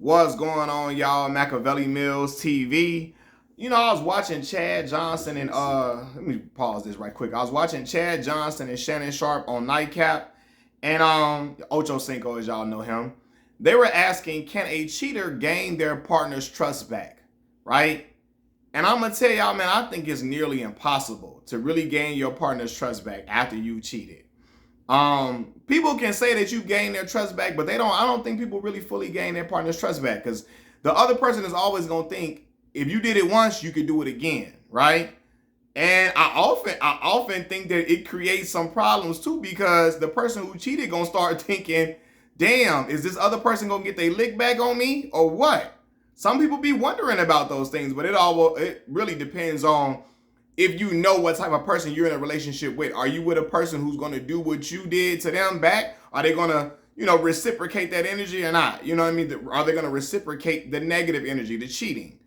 What's going on, y'all? Machiavelli Mills TV. I was watching Chad Johnson and let me pause this right quick. I was watching Chad Johnson and Shannon Sharp on Nightcap and Ocho Cinco, as y'all know him. They were asking, can a cheater gain their partner's trust back? Right? And I'm gonna tell y'all, man, I think it's nearly impossible to really gain your partner's trust back after you've cheated. People can say that you gain their trust back, but I don't think people really fully gain their partner's trust back, because the other person is always gonna think if you did it once, you could do it again, right? And I often think that it creates some problems too, because the person who cheated gonna start thinking, damn, is this other person gonna get their lick back on me or what? Some people be wondering about those things, but it really depends on if you know what type of person you're in a relationship with. Are you with a person who's going to do what you did to them back? Are they going to, reciprocate that energy or not? You know what I mean? Are they going to reciprocate the negative energy, the cheating?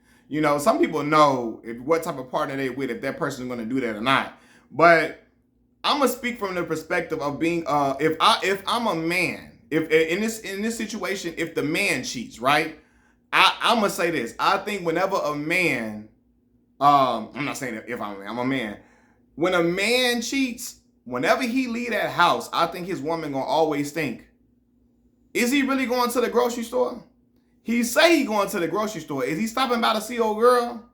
Some people know what type of partner they with, if that person is going to do that or not. But I'm gonna speak from the perspective of being, if I'm a man, if in this situation, if the man cheats, right? I'm gonna say this. I think whenever a man, I'm not saying if I'm a man. When a man cheats, whenever he leave that house, I think his woman gonna always think, is he really going to the grocery store? He say he going to the grocery store. Is he stopping by to see old girl?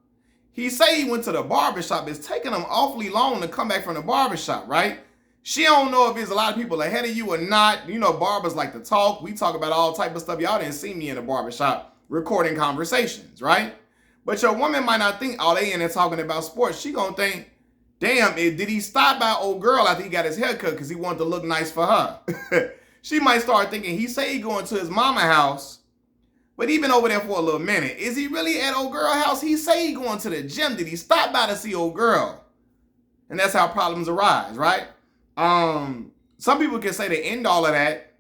He say he went to the barbershop. It's taking him awfully long to come back from the barbershop, right? She don't know if there's a lot of people ahead of you or not. Barbers like to talk. We talk about all type of stuff. Y'all didn't see me in the barbershop recording conversations, right? But your woman might not think, oh, they in there talking about sports. She gonna think, damn, did he stop by old girl after he got his haircut because he wanted to look nice for her? She might start thinking, he say he going to his mama house, but he been over there for a little minute. Is he really at old girl house? He say he going to the gym. Did he stop by to see old girl? And that's how problems arise, right? Some people can say to end all of that,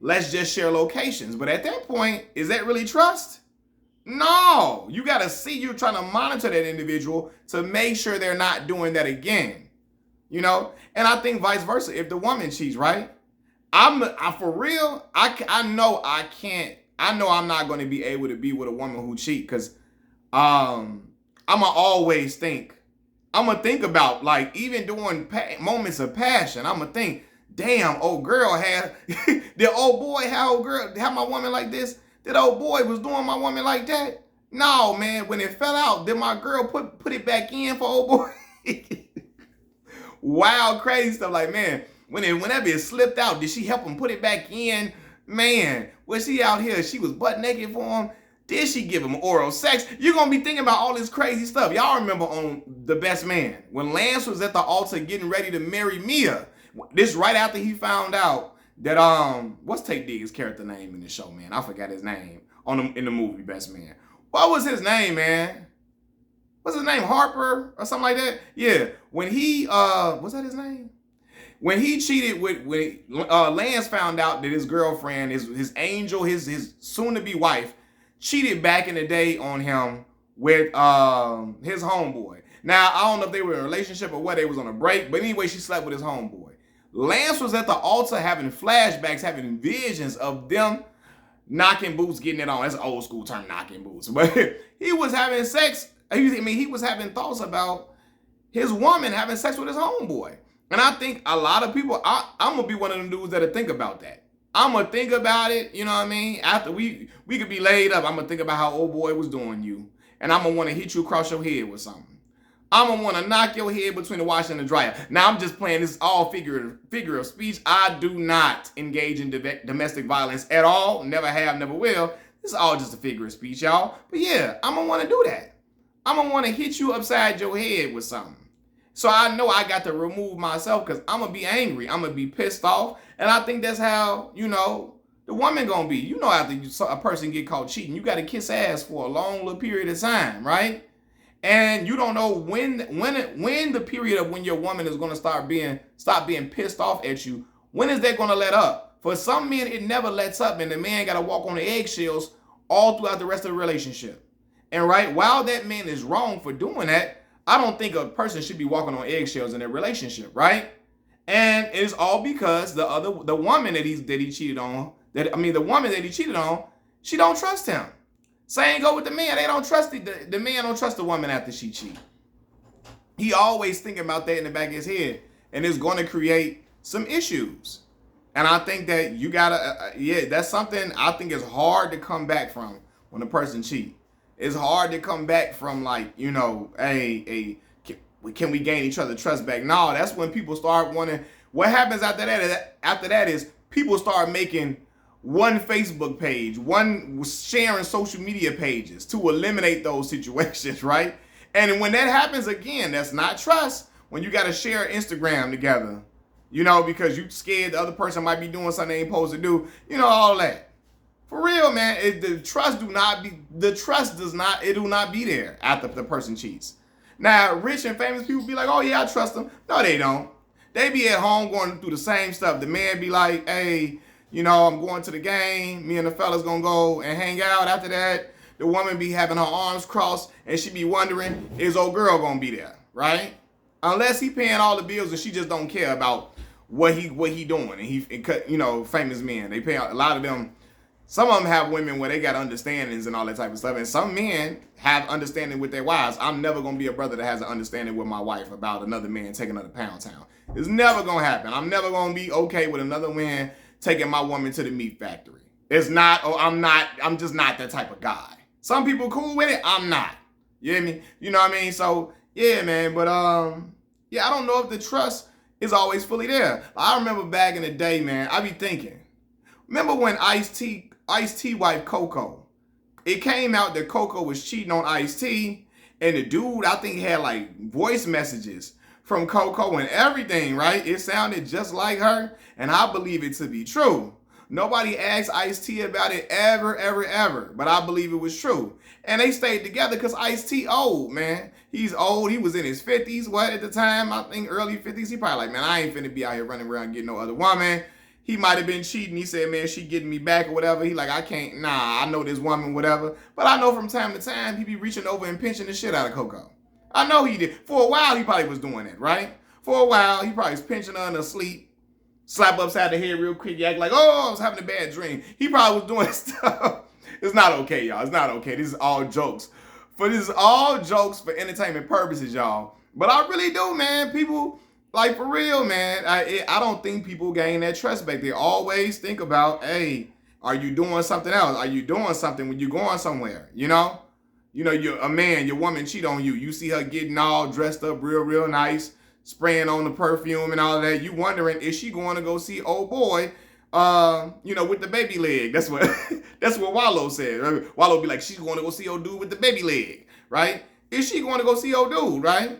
let's just share locations. But at that point, is that really trust? No, you got to see, you're trying to monitor that individual to make sure they're not doing that again, And I think vice versa. If the woman cheats, right? I for real, I know I'm not going to be able to be with a woman who cheat, because I'm going to always think, I'm going to think about, like, even during moments of passion, I'm going to think, damn, old girl had, the old boy had old girl, have my woman like this? That old boy was doing my woman like that? No, man. When it fell out, did my girl put it back in for old boy? Wild, crazy stuff. Like, man, whenever it slipped out, did she help him put it back in? Man, was she out here? She was butt naked for him. Did she give him oral sex? You're going to be thinking about all this crazy stuff. Y'all remember on The Best Man, when Lance was at the altar getting ready to marry Mia. This right after he found out that what's Tate Diggs' character name in the show, man? I forgot his name in the movie Best Man. What was his name, man? What's his name? Harper or something like that? Yeah. When he was that his name? When he cheated when Lance found out that his girlfriend, his angel, his soon-to-be wife, cheated back in the day on him with his homeboy. Now, I don't know if they were in a relationship or what, they was on a break, but anyway, she slept with his homeboy. Lance was at the altar having flashbacks, having visions of them knocking boots, getting it on. That's an old school term, knocking boots. But he was having sex. He was having thoughts about his woman having sex with his homeboy. And I think a lot of people, I'm going to be one of them dudes that'll think about that. I'm going to think about it, you know what I mean? After we could be laid up, I'm going to think about how old boy was doing you. And I'm going to want to hit you across your head with something. I'm going to want to knock your head between the washer and the dryer. Now, I'm just playing. This is all figure of speech. I do not engage in domestic violence at all. Never have, never will. This is all just a figure of speech, y'all. But yeah, I'm going to want to do that. I'm going to want to hit you upside your head with something. So I know I got to remove myself, because I'm going to be angry. I'm going to be pissed off. And I think that's how, the woman going to be. After a person get caught cheating, you got to kiss ass for a long little period of time, right? And you don't know when the period of when your woman is going to stop being pissed off at you. When is that going to let up? For some men, it never lets up, and the man got to walk on the eggshells all throughout the rest of the relationship. And right, while that man is wrong for doing that, I don't think a person should be walking on eggshells in their relationship, right? And it's all because the woman that he cheated on, the woman that he cheated on, She don't trust him. Same go with the man. They don't trust the man don't trust the woman after she cheat. He always thinking about that in the back of his head, and it's going to create some issues. And I think that you gotta, that's something I think is hard to come back from when a person cheat. It's hard to come back from, like, you know, can we gain each other trust back? No, that's when people start wanting. What happens after that? After that is people start making one Facebook page, one sharing social media pages to eliminate those situations, right? And when that happens again, that's not trust. When you got to share Instagram together, you know, because you scared the other person might be doing something they ain't supposed to do, you know, all that. For real, man, the trust do not be there after the person cheats. Now, rich and famous people be like, oh yeah, I trust them. No, they don't. They be at home going through the same stuff. The man be like, hey, you know, I'm going to the game. Me and the fellas gonna go and hang out after that. The woman be having her arms crossed and she be wondering, is old girl gonna be there, right? Unless he paying all the bills and she just don't care about what he doing. And you know, famous men, they pay a lot of them. Some of them have women where they got understandings and all that type of stuff. And some men have understanding with their wives. I'm never going to be a brother that has an understanding with my wife about another man taking her to Pound Town. It's never going to happen. I'm never going to be okay with another man taking my woman to the meat factory. It's not, I'm just not that type of guy. Some people cool with it. I'm not. You hear me? You know what I mean? So, yeah, man. But, yeah, I don't know if the trust is always fully there. I remember back in the day, man, I be thinking, remember when Ice-T wife Coco, it came out that Coco was cheating on Ice-T, and the dude, I think, had like voice messages from Coco and everything, right? It sounded just like her, and I believe it to be true. Nobody asked Ice-T about it ever, but I believe it was true. And they stayed together because Ice-T old, man. He's old. He was in his 50s, at the time? I think early 50s. He probably like, man, I ain't finna be out here running around getting no other woman. He might have been cheating. He said, man, she getting me back or whatever. He like, I know this woman, whatever. But I know from time to time, he be reaching over and pinching the shit out of Coco. I know he did. For a while, he probably was doing that, right? For a while, he probably was pinching her in her sleep, slap upside the head real quick, act like, oh, I was having a bad dream. He probably was doing stuff. It's not okay, y'all. It's not okay. This is all jokes. This is all jokes for entertainment purposes, y'all. But I really do, man. People, like, for real, man, I don't think people gain that trust back. They always think about, hey, are you doing something else? Are you doing something when you're going somewhere, you know? You know, you're a man, your woman cheat on you. You see her getting all dressed up real nice, spraying on the perfume and all that. You wondering, is she going to go see old boy, you know, with the baby leg? That's what that's what Wallow said. Wallow be like, she's going to go see old dude with the baby leg, right? Is she going to go see old dude, right?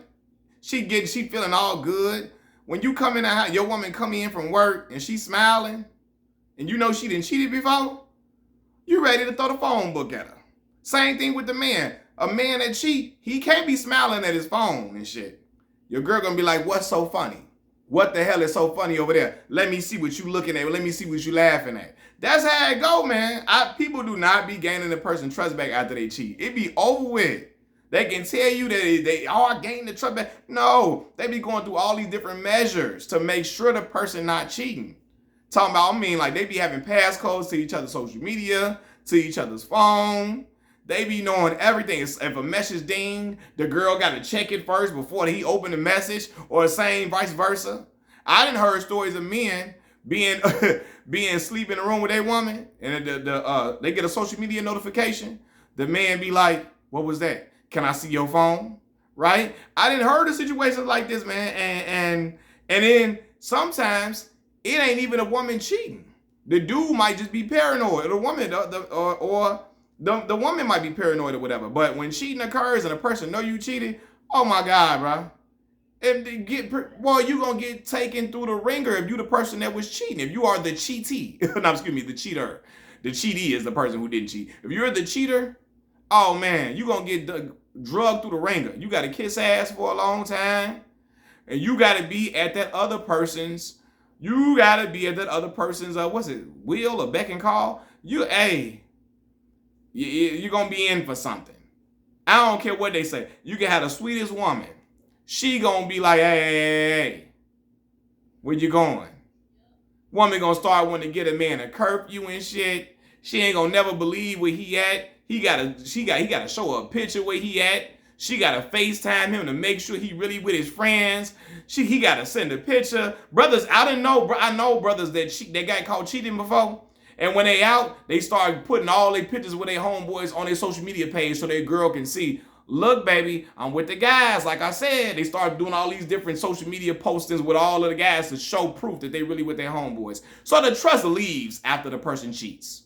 She feeling all good. When you come in the house, your woman come in from work and she's smiling, and you know she done cheated before, you ready to throw the phone book at her. Same thing with the man. A man that cheat, he can't be smiling at his phone and shit. Your girl gonna be like, what's so funny? What the hell is so funny over there? Let me see what you looking at. Let me see what you laughing at. That's how it go, man. People do not be gaining the person trust back after they cheat. It be over with. They can tell you that I gained the trust back. No, they be going through all these different measures to make sure the person not cheating. Talking about, like they be having passcodes to each other's social media, to each other's phone. They be knowing everything. If a message ding, the girl got to check it first before he open the message, or the same vice versa. I done heard stories of men being sleep in the room with their woman, and they get a social media notification. The man be like, what was that? Can I see your phone? Right? I didn't heard of situations like this, man. And then sometimes it ain't even a woman cheating. The dude might just be paranoid. Or the woman, the woman might be paranoid or whatever. But when cheating occurs and a person know you cheated, oh my God, bro. You gonna get taken through the ringer if you the person that was cheating. If you are the cheatee. No, excuse me, the cheater. The cheatee is the person who didn't cheat. If you're the cheater, oh man, you gonna get drugged through the ringer. You gotta kiss ass for a long time. And you gotta be at that other person's, what's it, will or beck and call? You're gonna be in for something. I don't care what they say. You can have the sweetest woman. She gonna be like, hey, where you going? Woman gonna start wanting to get a man a curfew and shit. She ain't gonna never believe where he at. He gotta show her a picture where he at. She gotta FaceTime him to make sure he really with his friends. He gotta send a picture. Brothers, I know brothers that got caught cheating before. And when they out, they start putting all their pictures with their homeboys on their social media page so their girl can see, look, baby, I'm with the guys. Like I said, they start doing all these different social media postings with all of the guys to show proof that they really with their homeboys. So the trust leaves after the person cheats.